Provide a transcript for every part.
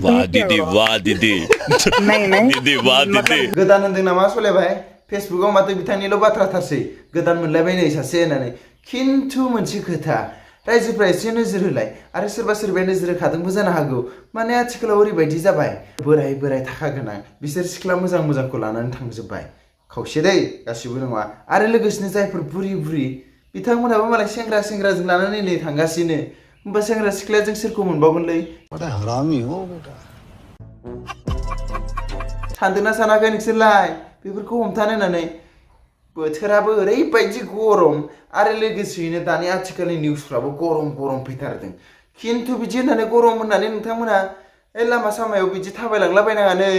वाह दीदी वाह दीदी दीदी वाह दीदी गोदान होनदों नामा सलायबाय फेसबुकाव माथो बिथांनिल' बाथ्रा थारसै गोदान मोनलायबाय नै सासे होननानै खिन्थु मोनसे खोथा रायजोफ्रा एसे नोजोर होलाय आरो सोरबा सोरबाया नोजोर होखादोंबो जानो हागौ माने आथिखालाव ओरैबायदि जाबाय बोराय बोराय थाखा गोनां बिसोर सिख्ला मोजां मोजांखौ लानानै थांजोब्बाय खावसे दै गासिबो नङा आरो लोगोसेनो जायफोर बुरि बुरि बिथांमोनहाबो मालाय सेंग्रा सेंग्राजों लानानै नै थांगासिनो होमबा सेंग्रा सिख्लाजों सोरखौ मोनबावगोनलै सानदोंना सानाखै नोंसोरलाय बेफोरखौ हमथानो होननानै बोथोराबो ओरैबायदि गरम आरो लोगोसेयैनो दानि आथिखालनि निउसफ्राबो गरम गरम फैथारदों खिन्थु बिदि होननानै गरम होननानै नोंथांमोना लामा सामायाव बिदि थाबायलांलाबायनाङा नै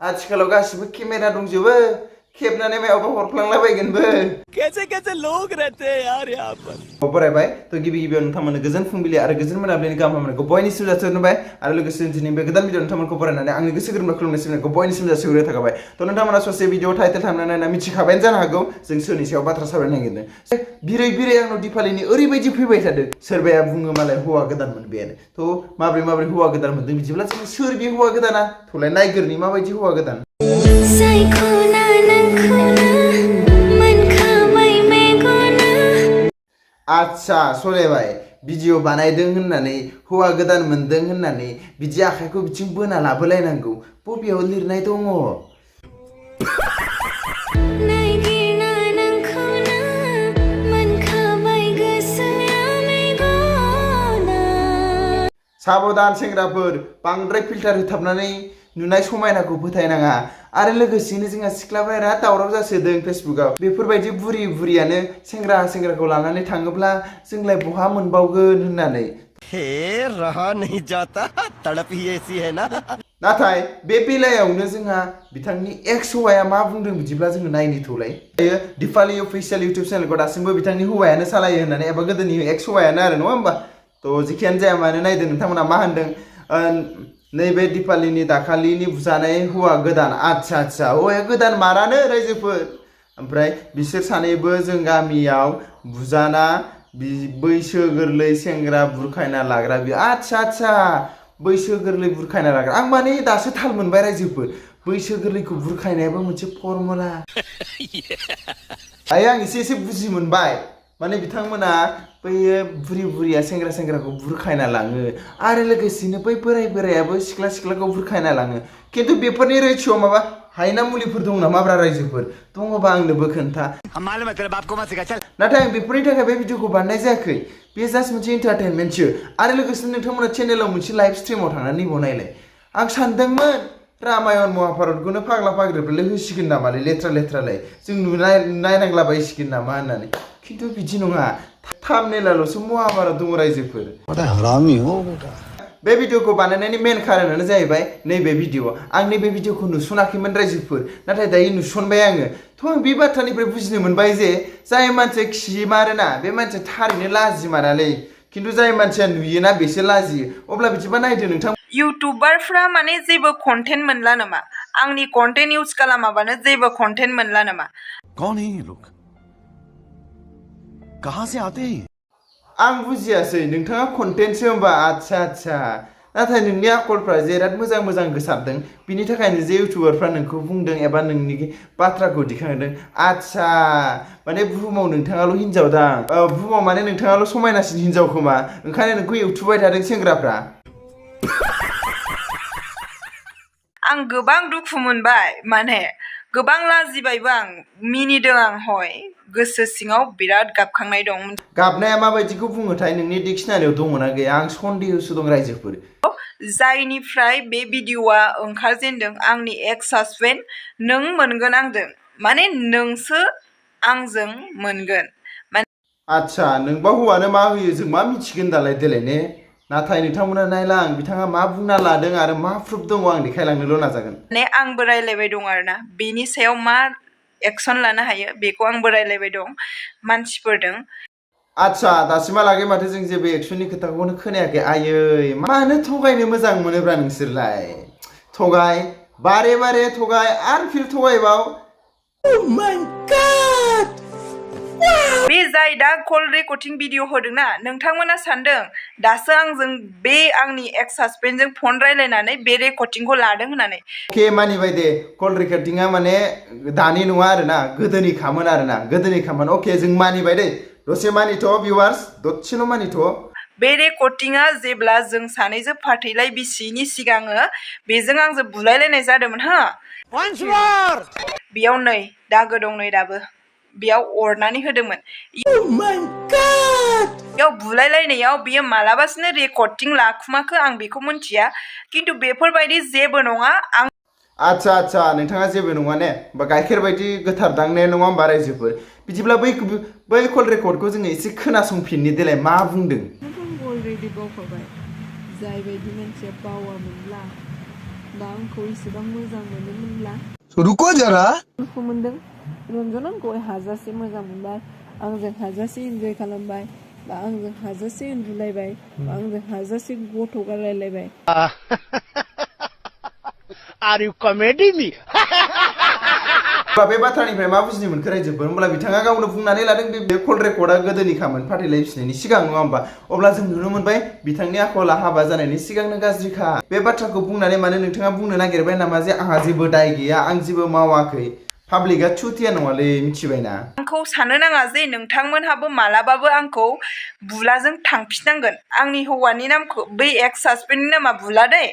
आथिखालाव गासिबो केमेरा दंजोबो खेबनानै मायावबा हरफ्लांलाबायगोनबो कैसे कैसे लोग रहते हैं यार यहाँ पर बरायबाय तो गिबि गिबियाव नोंथांमोननो गोजोन फुंबिलि आरो गोजोन मोनाबिलिनि गाहाम हामलायनायखौ बयनिसिम जासिहरबाय आरो लोगोसे दिनै बे गोदान भिडिअ नोंथांमोनखौ बरायनानै आंनि गोसो गोरबोनिफ्राय खुलुमनाय सिबिनायखौ बयनिसिम जासिहरनाय थाखाबाय तो नोंथांमोना ससे भिडिअ टाइटेल थांनानै नायना मिथिखाबायानो जानो हागौ जों सोरनि सायाव बाथ्रा सावरायनो नागिरदों बिरै बिरै आंनाव दिपालिनि ओरैबायदि फैबाय थादों सोरबाया बुङो मालाय हौवा गोदान मोनबायानो तो माब्रै माब्रै हौवा गोदान मोनदों बिदिब्ला जों सोर बे हौवा गोदाना थलाय नायगोरनि माबायदि हौवा गोदान आच्छा सलायबाय भिडिअ बानायदों होननानै हौवा गोदान मोनदों होननानै बिदि आखाइखौ बिथिं बोना लाबोलायनांगौ बबेयाव लिरनाय दङ साबधान सेंग्राफोर बांद्राय फिल्टार होथाबनानै नुनाय समायनाखौ फोथायनाङा आरो लोगोसेनो जोंहा सिख्लाफोरा दावराव जासोदों फेसबुकाव बेफोरबायदि बुरि बुरियानो सेंग्रा सेंग्राखौ लानानै थाङोब्ला जोंलाय बहा मोनबावगोन होननानै हे रहा नहीं जाता तड़प ही ऐसी है ना नाथाय बे बेलायावनो जोंहा बिथांनि एक्स हौवाया मा बुंदों बिदिब्ला जोङो नायनोथौलाय दिपालि अफिसियेल इउटिउब चेनेलखौ दासिमबो बिथांनि हौवायानो सालायो होननानै एबा गोदोनि एक्स हौवायानो आरो नङा होमबा तो जिखियानो जाया मानो नायदों नोंथांमोना मा होनदों नैबे दिपालिनि दाखालिनि बुजानाय हौवा गोदान आच्छा आच्छा हौवाया गोदान मारानो रायजोफोर ओमफ्राय बिसोर सानैबो जों गामियाव बुजाना बैसो गोरलै सेंग्रा बुरखायना लाग्रा आच्छा आच्छा बैसो गोरलै बुरखायना लाग्रा आं माने दासो थाल मोनबाय रायजोफोर बैसो गोरलैखौ बुरखायनायाबो मोनसे फर्मुला आं एसे बुजि मोनबाय माने बिथांमोना बैयो बुरि बुरिया सेंग्रा सेंग्राखौ बुरखायना लाङो आरो लोगोसेनो बै बोराय बोरायाबो सिख्ला सिख्लाखौ बुरखायना लाङो खिन्थु बेफोरनि रैथियाव माबा हायना मुलिफोर दं नामाब्रा रायजोफोर दङबा आंनोबो खोन्था नाथाय आं बेफोरनि थाखाय बे भिडिअखौ बानायनाय जायाखै बे जास्ट मोनसे एन्टारटेनमेन्टसो आरो लोगोसेनो नोंथांमोना चेनेलाव मोनसे लाइभ स्ट्रिमाव थांनानै नैबाव नायलाय आं सानदोंमोन रामायण महाभारतखौनो फाग्ला फाग्लिफोरलाय होसिगोन नामालै लेथ्रा लेथ्रालाय जों नायनांलाबायसिगोन नामा होननानै खिन्थु बिदि नङा थामनेलाल'सो महाभारत दङ रायजोफोर बे भिडिअखौ बानायनायनि मेन खारनानो जाहैबाय नैबे भिडिअ आं नैबे भिडिअखौ नुसनाखैमोन रायजोफोर नाथाय दायो नुसनबाय आङो थ' आं बे बाथ्रानिफ्राय बुजिनो मोनबाय जे जाय मानसिया खिमारोना बे मानसिया थारैनो लाजिमारालै खिन्थु जाय मानसिया नुयोना बेसो लाजियो अब्ला बिदिबा नायदो नोंथां इउटुबारफ्रा माने जेबो कन्टेन्ट मोनला नामा आंनि कन्टेन्ट इउज खालामाबानो जेबो कन्टेन्ट मोनला नामा कौन है ये लोग कहां से आते हैं आं बुजियासै नोंथाङा कन्टेन्टसो होमबा आच्छा आच्छा नाथाय नोंनि आखलफ्रा जेराद मोजां मोजां गोसारदों बिनि थाखायनो जे इउटुबारफ्रा नोंखौ बुंदों एबा नोंनि बाथ्राखौ दिखांदों आच्छा माने बुहुमाव नोंथाङाल' हिनजाव दां बुहुमाव माने नोंथाङाल' समायनासिन हिनजाव खोमा ओंखायनो नोंखौ एवथुबाय थादों सेंग्राफ्रा आं गोबां दुखु मोनबाय माने गोबां लाजिबायबो आं मिनिदों आं हय गोसो सिङाव बिराद गाबखांनाय दं गाबनाया माबायदिखौ बुङोथाय नोंनि डिक्सनारियाव दङना गैया आं सन्देहसो दं रायजोफोर जायनिफ्राय बे भिडिअआ ओंखारजेनदों आंनि एक्स हासबेन्ड नों मोनगोन आंजों माने नोंसो आंजों मोनगोन आच्छा नोंबा हौवानो मा होयो जों मा मिथिगोन दालाय देलाय ने नाथाय नोंथांमोना नायलां बिथाङा मा बुंना लादों आरो मा प्रुफ दङ आं देखायलांनोल' नाजागोन माने आंबो रायलायबाय दं आरोना बेनि सायाव मा एक्सन लानो हायो बेखौ आंबो रायलायबाय दं मानसिफोरजों आच्छा दासिमहालागै माथो जों जेबो एक्सननि खोथाखौनो खोनायाखै आयै मानो थगायनो मोजां मोनोब्रा नोंसोरलाय थगाय बारे बारे थगाय आरो फिर थगायबाव Oh my God! Wow! बे जाय दा कल रेकर्डिं भिडिअ होदोंना नोंथांमोना सानदों दासो आंजों बे आंनि एक्स हासबेन्डजों फन रायलायनानै बे रेकर्डिंखौ लादों होननानै अके मानिबाय दे कल रेकर्डिंआ माने दानि नङा आरोना गोदोनि खामोन आरोना गोदोनि खामोन अके जों मानिबाय दे दसे मानिथ' भिउवार्स दसेल' मानिथ' बे रेकर्डिंआ जेब्ला जों सानैजों फाथैलाय बिसिनि सिगाङो बेजों आंजों बुलायलायनाय जादोंमोन हा बेयाव नै दागो दं नै दाबो बेयाव अरनानै होदोंमोन बेयाव बुलायलायनायाव बियो मालाबासिनो रेकर्डिं लाखुमाखो आं बेखौ मिन्थिया खिन्थु बेफोरबायदि जेबो नङा आं आच्छा नोंथाङा जेबो नङा ने बा गाइखेर बायदि गोथार दांनाय नङा होमबा रायजोफोर बिदिब्ला बै कल रेकर्डखौ जोङो एसे खोनासंफिननि देलाय मा बुंदों अलरेडि बावखाबाय जाय बायदि मानसिया बावामोनब्ला दा आंखौ इसेबां मोजां मोनोमोनब्ला रुको जरा दुखु मोनदों रन्जन आंखौ हाजासे मोजां मोनबाय आंजों हाजासे इन्जय खालामबाय बा आंजों हाजासे उन्दुलायबाय आंजों हाजासे गथ' गारलायलायबाय आर यू कॉमेडी मी बे बाथ्रानिफ्राय मा बुजिनो मोनखो रायजोफोर होमब्ला बिथाङा गावनो बुंनानै लादों बे कल रेकर्डआ गोदोनिखामोन फाथैलाय बिसिनायनि सिगां नङा होमबा अब्ला जों नुनो मोनबाय बिथांनि आखला हाबा जानायनि सिगांनो गाज्रिखा बे बाथ्राखौ बुंनानै माने नोंथाङा बुंनो नागिरबाय नामा जे आंहा जेबो दाय गैया आं जेबो मावाखै पाब्लिकआ चुतिया नङालै मिथिबायना आंखौ साननो नाङा जे नोंथांमोनहाबो मालाबाबो आंखौ बुलाजों थांफिननांगोन आंनि हौवानि नामखौ बै एक्स हासबेन्डनि नामा बुला दै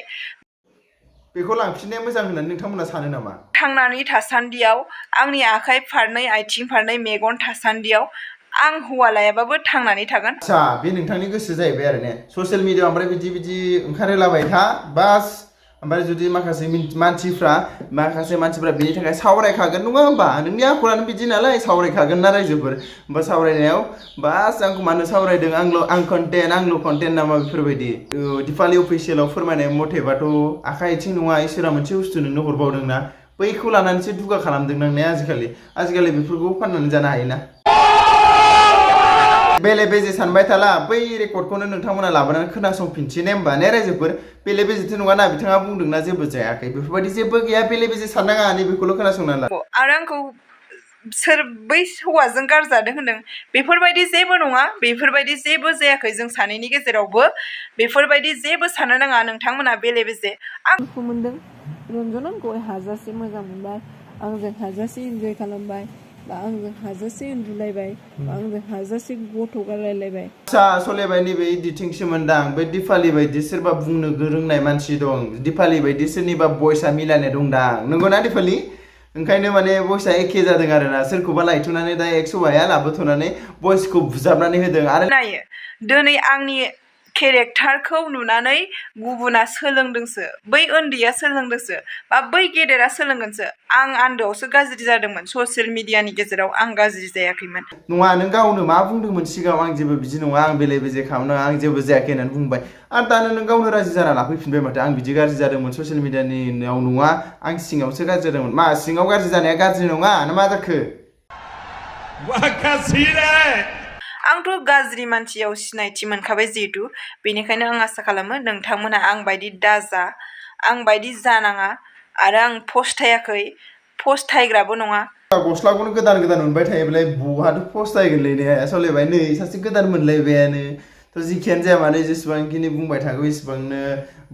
बेखौ लांफिननाया मोजां होननानै नोंथांमोना सानो नामा थांनानै थासान्दियाव आंनि आखाइ फारनै आथिं फारनै मेगन थासान्दियाव आं हौवा लायाबाबो थांनानै थागोन आच्छा बे नोंथांनि गोसो जाहैबाय आरो ने ससियेल मिडियाआव ओमफ्राय बिदि ओंखारलाबाय था बास ओमफ्राय जुदि माखासे मानसिफ्रा बेनि थाखाय सावरायखागोन नङा होमबा नोंनि आखलानो बिदि नालाय सावरायखागोन ना रायजोफोर होमबा सावरायनायाव बास आंखौ मानो सावरायदों आं कन्टेन्ट नामा बेफोरबायदि दिपालि अफिसियेलाव फोरमायनाय मथेबाथ' आखाइ आथिं नङा इसोरा मोनसे बुस्थु नोंनो हरबावदोंना बैखौ लानानैसो दुगा खालामदों नों ने आजिखालि बेफोरखौ फाननानै जानो हायोना बेले बेजे सानबाय थाला बै रेकर्डखौनो नोंथांमोना लाबोनानै खोनासंफिनसै ने होमबा ने रायजोफोर बेले बेजेथ' नङाना बिथाङा बुंदोंना जेबो जायाखै बेफोरबायदि जेबो गैया बेले बेजे साननाङा नैबेखौल' खोनासंना ला आरो आंखौ सोर बै हौवाजों गारजादों होनदों बेफोरबायदि जेबो नङा बेफोरबायदि जेबो जायाखै जों सानैनि गेजेरावबो बेफोरबायदि जेबो साननो नाङा नोंथांमोना बेले बेजे आं दुखु मोनदों रन्जन आंखौ हाजासे मोजां मोनबाय आंजों हाजासे इन्जय खालामबाय बा आंजों हाजासे उन्दुलायबाय बा आंजों हाजासे गथ' गारलायलायबाय आच्छा सलेबाय नैबे इडिटिंसो मोनदां बे दिपालि बायदि सोरबा बुंनो रोंनाय मानसि दं दिपालि बायदि सोरनिबा भइसआ मिलायनाय दंदां नंगौना दिपालि ओंखायनो माने भइसआ एखे जादों आरोना सोरखौबा लायथ'नानै दा एक्स हौवाया लाबोथ'नानै भइसखौ बुजाबनानै होदों आरो नायो दिनै आंनि केरेक्टारखौ नुनानै गुबुना सोलोंदोंसो बै उन्दैया सोलोंदोंसो बा बै गेदेरा सोलोंगोनसो आं आन्दोआवसो गाज्रि जादोंमोन ससियेल मिडियानि गेजेराव आं गाज्रि जायाखैमोन नङा नों गावनो मा बुंदोंमोन सिगाङाव आं जेबो बिदि नङा आं बेले बेजे खालामनो आं जेबो जायाखै होननानै बुंबाय आरो दानो नों गावनो राजि जाना लाफैफिनबाय माथो आं बिदि गाज्रि जादोंमोन ससियेल मिडियानियाव नङा आं सिङावसो गाज्रि जादोंमोन मा सिङाव गाज्रि जानाया गाज्रि नङा ना मा जाखो आंथ' गाज्रि मानसियाव सिनायथि मोनखाबाय जिहेतु बेनिखायनो आं आसा खालामो नोंथांमोना आं बायदि दाजा आं बायदि जानाङा आरो आं फस्थायग्राबो नङा गस्लाखौनो गोदान मोनबाय थायोब्लाय बहाथ' फस्थायगोनलै ने सलेबाय नै सासे गोदान मोनलायबायानो थ' जिखियानो जाया माने जेसेबांखिनि बुंबाय थागौ एसेबांनो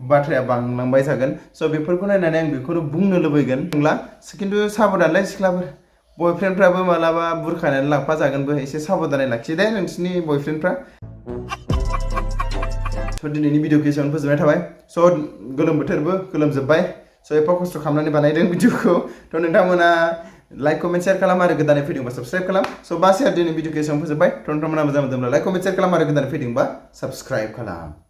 बाथ्राया बांलांबाय थागोन स' बेफोरखौ नायनानै आं बेखौनो बुंनो लुबैगोन नंला खिन्थु साबधानलाय सिख्लाफोर बयफ्रेन्डफ्राबो मालाबा बुरखायनानै लांफा जागोनबो एसे साबधानै लाखि दे नोंसिनि बयफ्रेन्डफ्रा स' दिनैनि भिडिअखौ एसेबांनो फोजोबनाय थाबाय स' गोलोम बोथोरबो गोलोमजोब्बाय स' एफा खस्थ' खालामनानै बानायदों भिडिअखौ थ' नोंथांमोना लाइक कमेन्ट शेयार खालाम आरो गोदानै फैदोंबा साबस्क्राइब खालाम स' बास दिनै भिडिअखौ एसेबांनो फोजोबबाय थ' नोंथांमोना मोजां मोनदोंब्ला लाइक कमेन्ट शेयार खालाम आरो गोदानै फैदोंबा साबस्क्राइब खालाम